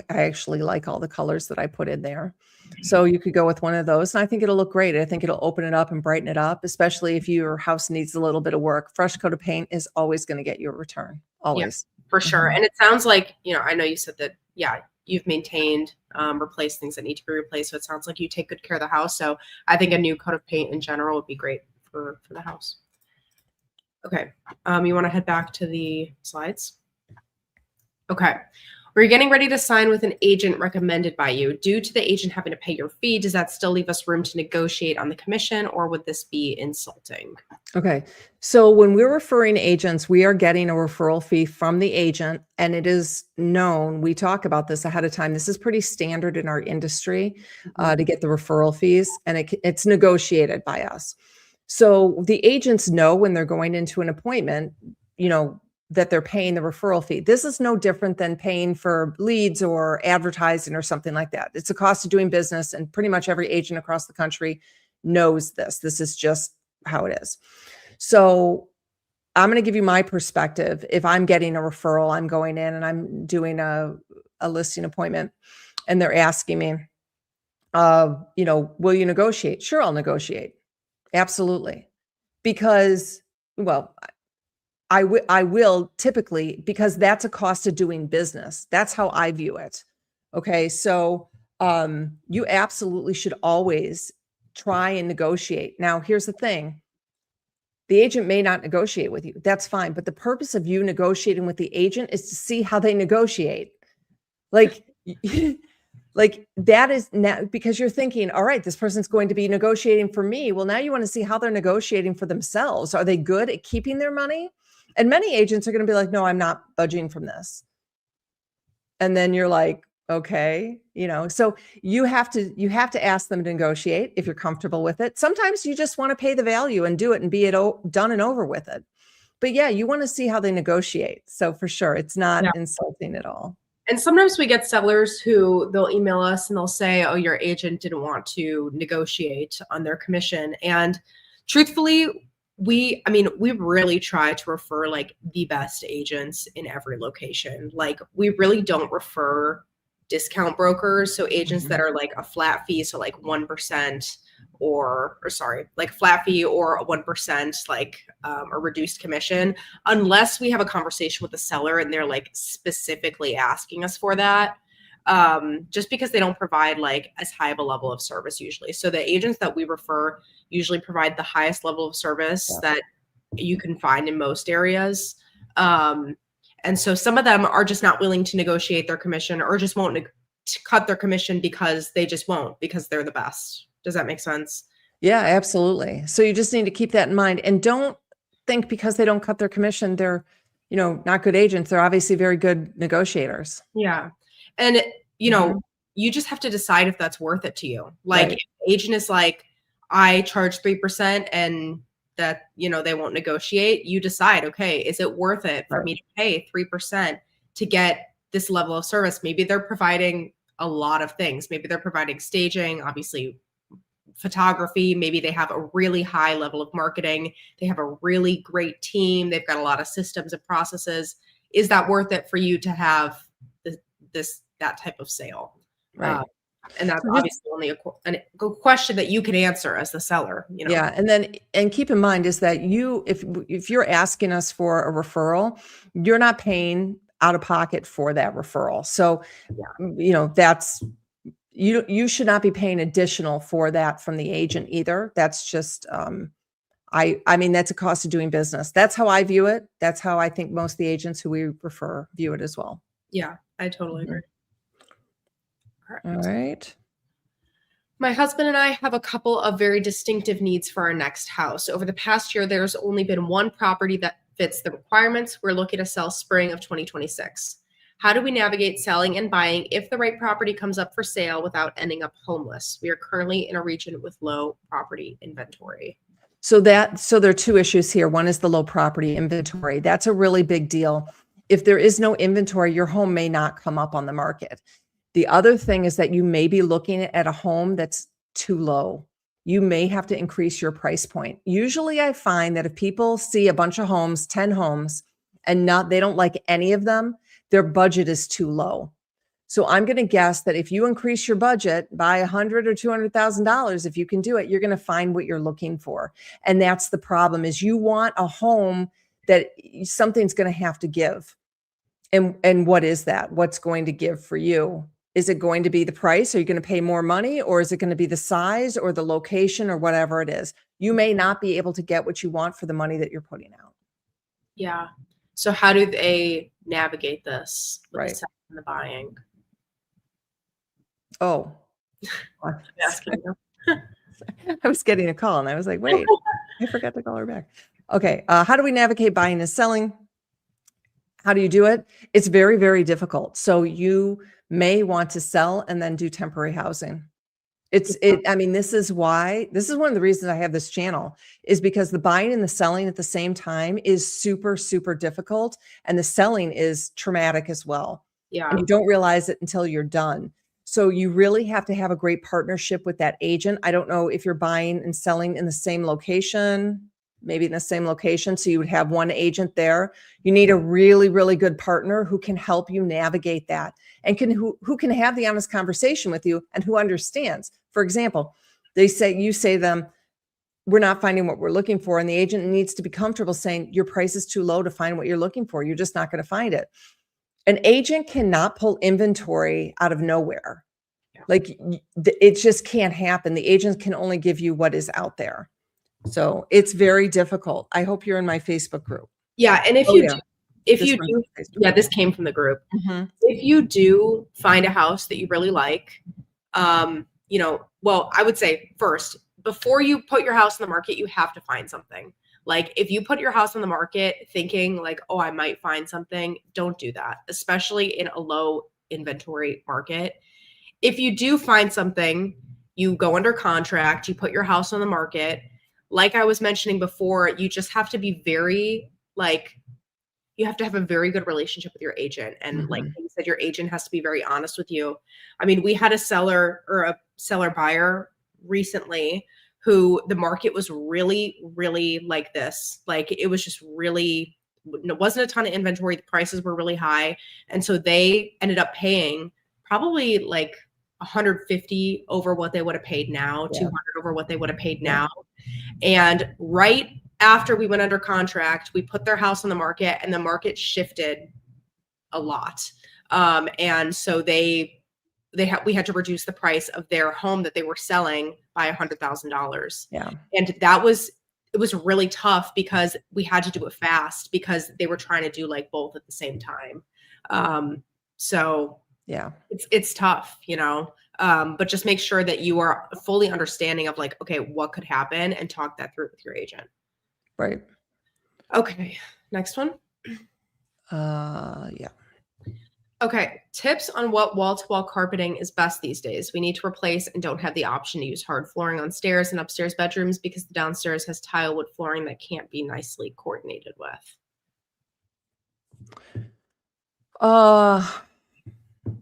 actually like all the colors that I put in there. So you could go with one of those, and I think it'll look great. I think it'll open it up and brighten it up, especially if your house needs a little bit of work. Fresh coat of paint is always going to get you a return, always. Yeah, for sure. And it sounds like, I know you said that, you've maintained, replaced things that need to be replaced. So it sounds like you take good care of the house. So I think a new coat of paint in general would be great for the house. Okay. You want to head back to the slides? Okay. We're getting ready to sign with an agent recommended by you. Due to the agent having to pay your fee, does that still leave us room to negotiate on the commission, or would this be insulting? Okay. So when we're referring agents, we are getting a referral fee from the agent, and it is known, we talk about this ahead of time. This is pretty standard in our industry to get the referral fees, and it's negotiated by us. So the agents know when they're going into an appointment, that they're paying the referral fee. This is no different than paying for leads or advertising or something like that. It's a cost of doing business, and pretty much every agent across the country knows this. This is just how it is. So I'm going to give you my perspective. If I'm getting a referral, I'm going in and I'm doing a listing appointment, and they're asking me, will you negotiate? Sure, I'll negotiate. Absolutely. Because, well, I will typically, because that's a cost of doing business. That's how I view it. Okay. So you absolutely should always try and negotiate. Now, here's the thing. The agent may not negotiate with you. That's fine. But the purpose of you negotiating with the agent is to see how they negotiate. Like, like that is now, because you're thinking, all right, this person's going to be negotiating for me. Well, now you want to see how they're negotiating for themselves. Are they good at keeping their money? And many agents are going to be like, no, I'm not budging from this. And then you're like, okay, so you have to ask them to negotiate if you're comfortable with it. Sometimes you just want to pay the value and do it and be done and over with it. But yeah, you want to see how they negotiate. So for sure, it's not insulting at all. And sometimes we get sellers who they'll email us and they'll say, oh, your agent didn't want to negotiate on their commission. And truthfully, we really try to refer like the best agents in every location. Like we really don't refer discount brokers. So agents that are like a flat fee. So like 1% like flat fee or a 1%, like a reduced commission, unless we have a conversation with the seller and they're like specifically asking us for that. Just because they don't provide like as high of a level of service usually. So the agents that we refer usually provide the highest level of service that you can find in most areas. And so some of them are just not willing to negotiate their commission or just won't cut their commission because they just won't, because they're the best. Does that make sense? Yeah, absolutely. So you just need to keep that in mind, and don't think because they don't cut their commission, they're, not good agents. They're obviously very good negotiators. Yeah. And, you just have to decide if that's worth it to you. Like if the agent is like, I charge 3% and that, they won't negotiate, you decide, okay, is it worth it for me to pay 3% to get this level of service? Maybe they're providing a lot of things. Maybe they're providing staging, obviously photography. Maybe they have a really high level of marketing. They have a really great team. They've got a lot of systems and processes. Is that worth it for you to have that type of sale? Right. And that's obviously only a question that you can answer as the seller. Yeah. And keep in mind is that if you're asking us for a referral, you're not paying out of pocket for that referral. So, that's, you should not be paying additional for that from the agent either. That's just, that's a cost of doing business. That's how I view it. That's how I think most of the agents who we refer view it as well. Yeah, I totally agree. All right. My husband and I have a couple of very distinctive needs for our next house. Over the past year, there's only been one property that fits the requirements. We're looking to sell spring of 2026. How do we navigate selling and buying if the right property comes up for sale without ending up homeless? We are currently in a region with low property inventory. So there are two issues here. One is the low property inventory. That's a really big deal. If there is no inventory, your home may not come up on the market. The other thing is that you may be looking at a home that's too low. You may have to increase your price point. Usually I find that if people see a bunch of homes, 10 homes, and they don't like any of them, their budget is too low. So I'm going to guess that if you increase your budget by $100,000 or $200,000, if you can do it, you're going to find what you're looking for. And that's the problem, is you want a home that something's going to have to give. And what is that? What's going to give for you? Is it going to be the price? Are you going to pay more money, or is it going to be the size or the location or whatever it is? You may not be able to get what you want for the money that you're putting out. Yeah. So how do they navigate this? Right. in the buying? Oh, I'm asking you. I was getting a call and I was like, wait, I forgot to call her back. Okay. How do we navigate buying and selling? How do you do it? It's very, very difficult. So you may want to sell and then do temporary housing. I mean, this is one of the reasons I have this channel is because the buying and the selling at the same time is super, super difficult. And the selling is traumatic as well. Yeah. And you don't realize it until you're done. So you really have to have a great partnership with that agent. I don't know if you're buying and selling in the same location, maybe in the same location. So you would have one agent there. You need a really, really good partner who can help you navigate that and who can have the honest conversation with you and who understands. For example, you say to them, we're not finding what we're looking for. And the agent needs to be comfortable saying your price is too low to find what you're looking for. You're just not going to find it. An agent cannot pull inventory out of nowhere. Like it just can't happen. The agent can only give you what is out there. So it's very difficult. I hope you're in my Facebook group. Yeah. And this came from the group. Mm-hmm. If you do find a house that you really like, well, I would say first, before you put your house on the market, you have to find something. Like if you put your house on the market thinking like, oh, I might find something, don't do that, especially in a low inventory market. If you do find something, you go under contract, you put your house on the market. Like I was mentioning before, you just have to be you have to have a very good relationship with your agent. And like you said, your agent has to be very honest with you. I mean, we had a seller buyer recently who the market was really, really like this. Like it was just really, it wasn't a ton of inventory. The prices were really high. And so they ended up paying probably like 150 over what they would have paid now, 200 over what they would have paid now. And right after we went under contract, we put their house on the market and the market shifted a lot. And so we had to reduce the price of their home that they were selling by $100,000. Yeah. And it was really tough because we had to do it fast because they were trying to do like both at the same time. So yeah, it's tough, but just make sure that you are fully understanding of like, okay, what could happen and talk that through with your agent. Right. Okay. Next one. Yeah. Okay. Tips on what wall-to-wall carpeting is best these days. We need to replace and don't have the option to use hard flooring on stairs and upstairs bedrooms because the downstairs has tile wood flooring that can't be nicely coordinated with.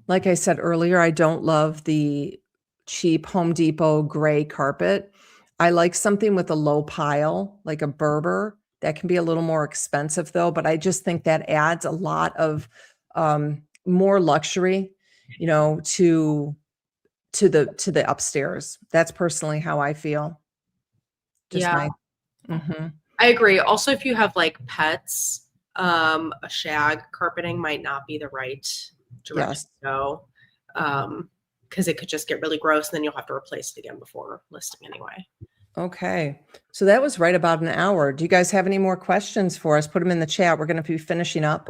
Like I said earlier, I don't love the cheap Home Depot gray carpet. I like something with a low pile, like a Berber. That can be a little more expensive though, but I just think that adds a lot of more luxury, to the upstairs. That's personally how I feel. I agree. Also, if you have like pets, a shag carpeting might not be the right direction to go, because it could just get really gross and then you'll have to replace it again before listing anyway. Okay. So that was right about an hour. Do you guys have any more questions for us? Put them in the chat. We're going to be finishing up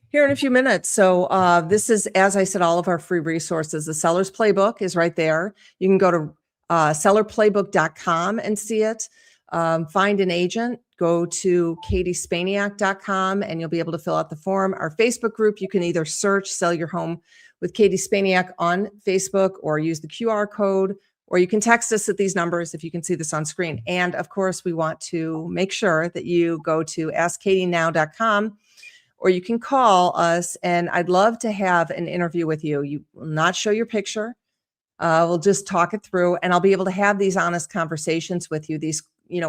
here in a few minutes. So this is, as I said, all of our free resources. The Seller's Playbook is right there. You can go to sellerplaybook.com and see it. Find an agent. Go to katispaniak.com and you'll be able to fill out the form. Our Facebook group, you can either search Sell Your Home with Kati Spaniak on Facebook or use the QR code, or you can text us at these numbers if you can see this on screen. And of course, we want to make sure that you go to askkatienow.com, or you can call us, and I'd love to have an interview with you. You will not show your picture. We'll just talk it through, and I'll be able to have these honest conversations with you,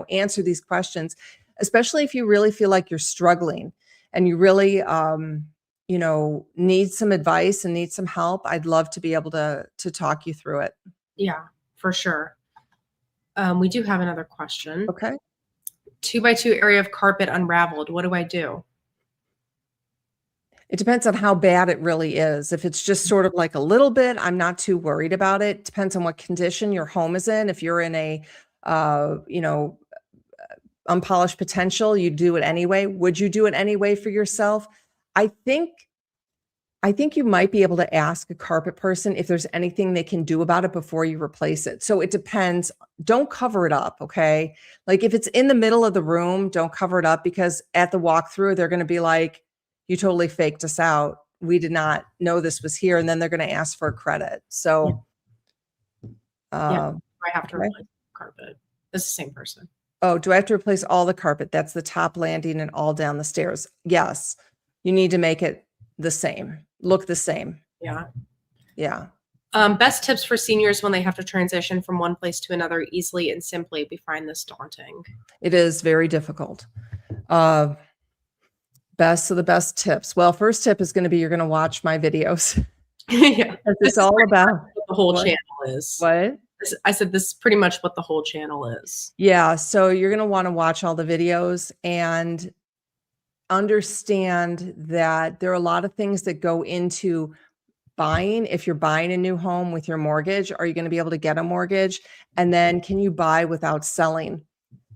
answer these questions, especially if you really feel like you're struggling and you really, need some advice and need some help. I'd love to be able to talk you through it. Yeah, for sure. We do have another question. Okay. 2x2 area of carpet unraveled. What do I do? It depends on how bad it really is. If it's just sort of like a little bit, I'm not too worried about it. Depends on what condition your home is in. If you're in a, unpolished potential, you do it anyway. Would you do it anyway for yourself? I think I think you might be able to ask a carpet person if there's anything they can do about it before you replace it. So it depends. Don't cover it up, okay? Like if it's in the middle of the room, don't cover it up, because at the walkthrough, they're going to be like, you totally faked us out. We did not know this was here. And then they're going to ask for a credit. So, I have to okay. replace the carpet. It's the same person. Oh, do I have to replace all the carpet? That's the top landing and all down the stairs. Yes. You need to make it the same, look the same. Yeah. Yeah. Best tips for seniors when they have to transition from one place to another easily and simply. We find this daunting. It is very difficult. Best of the best tips. Well, first tip is going to be, you're going to watch my videos. Yeah. It's all about what the whole what? channel is. What? I said this is pretty much what the whole channel is. Yeah. So you're going to want to watch all the videos and understand that there are a lot of things that go into buying. If you're buying a new home with your mortgage, are you going to be able to get a mortgage? And then can you buy without selling?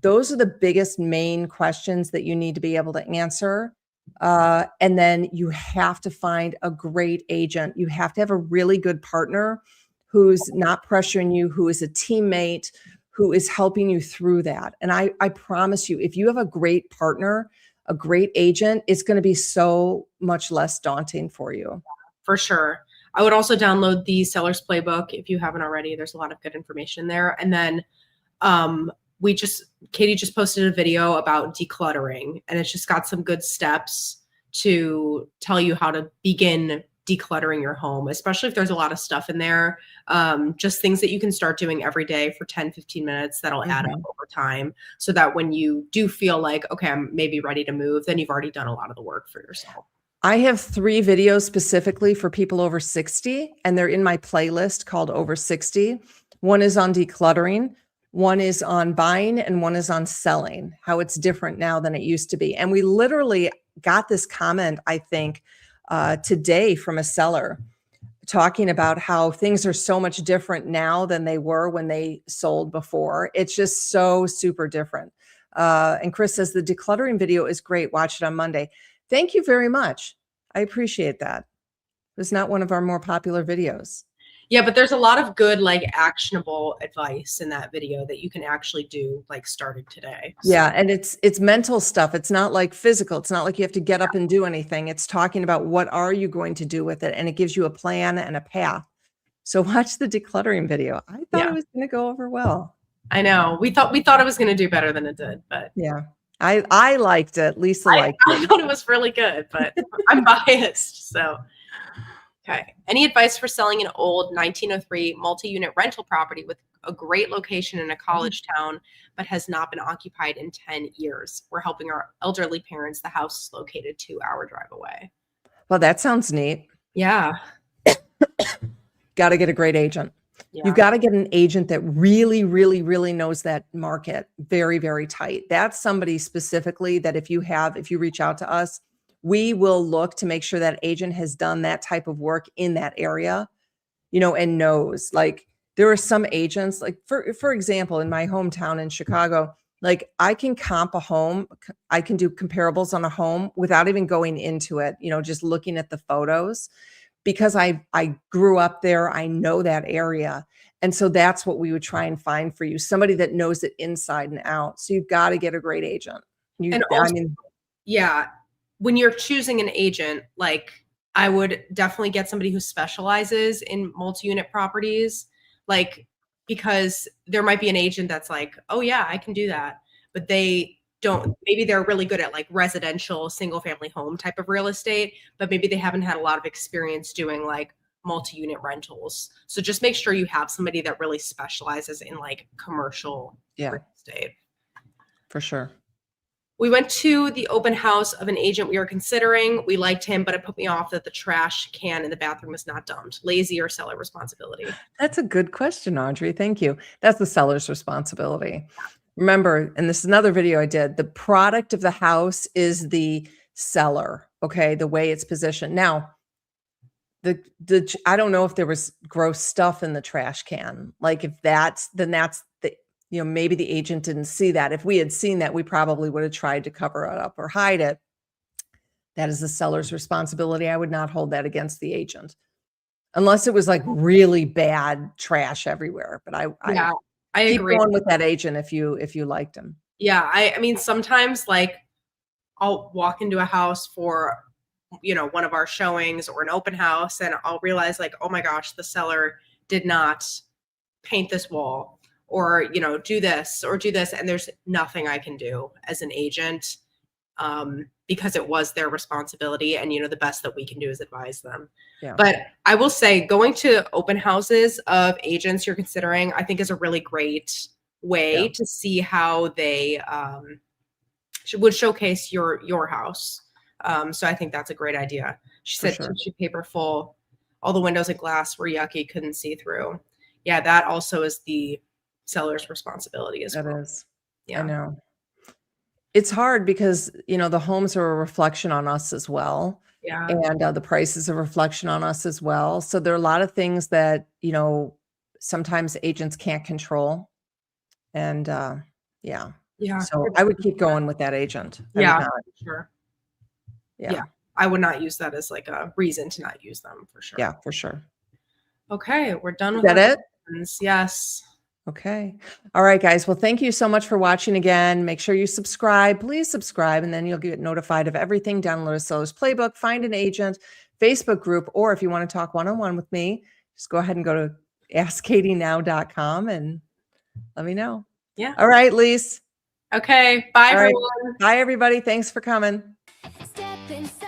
Those are the biggest main questions that you need to be able to answer. And then you have to find a great agent. You have to have a really good partner who's not pressuring you, who is a teammate, who is helping you through that. And I promise you, if you have a great partner, a great agent, it's going to be so much less daunting for you. For sure. I would also download the Seller's Playbook if you haven't already. There's a lot of good information there. And then Katie just posted a video about decluttering, and it's just got some good steps to tell you how to begin decluttering your home, especially if there's a lot of stuff in there. Just things that you can start doing every day for 10, 15 minutes that'll add up over time, so that when you do feel like, okay, I'm maybe ready to move, then you've already done a lot of the work for yourself. I have 3 videos specifically for people over 60, and they're in my playlist called Over 60. One is on decluttering, one is on buying, and one is on selling, how it's different now than it used to be. And we literally got this comment, I think, today from a seller talking about how things are so much different now than they were when they sold before. It's just so super different. And Chris says the decluttering video is great. Watch it on Monday. Thank you very much. I appreciate that. It's not one of our more popular videos. Yeah, but there's a lot of good, like, actionable advice in that video that you can actually do, like, starting today. So. Yeah, and it's mental stuff. It's not like physical. It's not like you have to get up and do anything. It's talking about what are you going to do with it, and it gives you a plan and a path. So watch the decluttering video. I thought it was going to go over well. I know. We thought it was going to do better than it did, but yeah. I liked it. Lisa liked it. I thought it was really good, but I'm biased. So, okay. Any advice for selling an old 1903 multi-unit rental property with a great location in a college town, but has not been occupied in 10 years? We're helping our elderly parents. The house is located 2-hour drive away. Well, that sounds neat. Yeah. Got to get a great agent. Yeah. You've got to get an agent that really, really, really knows that market very, very tight. That's somebody specifically that if you reach out to us, we will look to make sure that agent has done that type of work in that area, and knows. Like there are some agents, like for example, in my hometown in Chicago, like I can comp a home, I can do comparables on a home without even going into it, just looking at the photos. Because I grew up there, I know that area. And so that's what we would try and find for you, somebody that knows it inside and out. So you've got to get a great agent. Yeah, when you're choosing an agent, like I would definitely get somebody who specializes in multi-unit properties, like, because there might be an agent that's like, oh yeah, I can do that. But maybe they're really good at like residential single family home type of real estate, but maybe they haven't had a lot of experience doing like multi-unit rentals. So just make sure you have somebody that really specializes in like commercial real estate. For sure. We went to the open house of an agent we were considering. We liked him, but it put me off that the trash can in the bathroom was not dumped. Lazy or seller responsibility? That's a good question, Audrey. Thank you. That's the seller's responsibility. Remember, and this is another video I did, the product of the house is the seller, okay, the way it's positioned. Now, I don't know if there was gross stuff in the trash can. Like if that's maybe the agent didn't see that. If we had seen that, we probably would have tried to cover it up or hide it. That is the seller's responsibility. I would not hold that against the agent unless it was like really bad trash everywhere. But Yeah, I keep agree. going with that agent if you liked him. Yeah, I mean, sometimes like I'll walk into a house for, one of our showings or an open house, and I'll realize like, oh my gosh, the seller did not paint this wall, or, do this or do this. And there's nothing I can do as an agent, because it was their responsibility. And, the best that we can do is advise them. Yeah. But I will say going to open houses of agents you're considering, I think is a really great way to see how they would showcase your house. So I think that's a great idea. She said tissue paper full, all the windows and glass were yucky, couldn't see through. Yeah, that also is the seller's responsibility as well. That is. Yeah. I know. It's hard because, the homes are a reflection on us as well. Yeah. And the price is a reflection on us as well. So there are a lot of things that, sometimes agents can't control. And yeah. Yeah. So I would keep going with that agent. Yeah, sure. Yeah. I would not use that as like a reason to not use them, for sure. Yeah, for sure. Okay, we're done with that it? questions. Yes. Okay. All right, guys. Well, thank you so much for watching again. Make sure you subscribe. Please subscribe, and then you'll get notified of everything. Download a seller's playbook, find an agent, Facebook group, or if you want to talk one-on-one with me, just go ahead and go to askkatienow.com and let me know. Yeah. All right, Lise. Okay. Bye, everyone. Bye, everybody. Thanks for coming. Step inside.